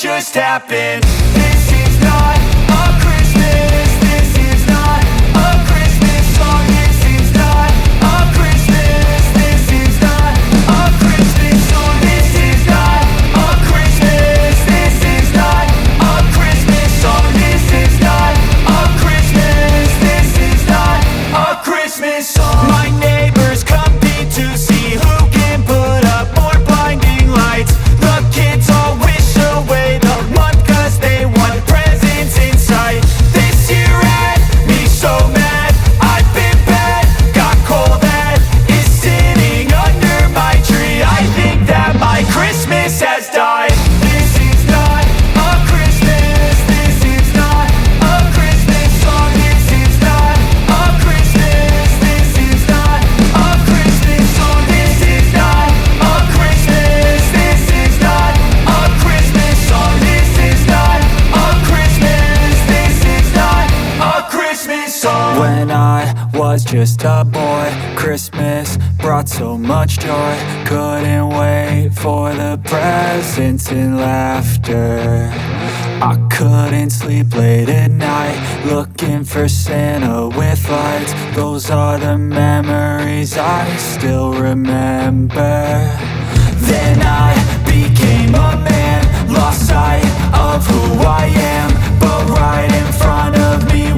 just happened. This is not a Christmas. This is not a Christmas song. This is not a Christmas. This is not a Christmas song. This is not a Christmas. This is not a Christmas song. This is not a Christmas. This is not a Christmas song. My neighbors compete to see who can put up more blinding lights. The kids all wish away the month cause they want presents in sight. This year had me so mad, I've been bad, got coal that is sitting under my tree. I think that my Christmas has died. This is not a Christmas. This is not a Christmas song. This is not a Christmas. This is not a Christmas song. This is not a Christmas. This is not a Christmas song. This is not a Christmas. This is not a Christmas song. When I was just a boy, Christmas brought so much joy. Couldn't wait for the presents and laughter. I couldn't sleep late at night, looking for Santa with lights. Those are the memories I still remember. Then I became a man, lost sight of who I am. But right in front of me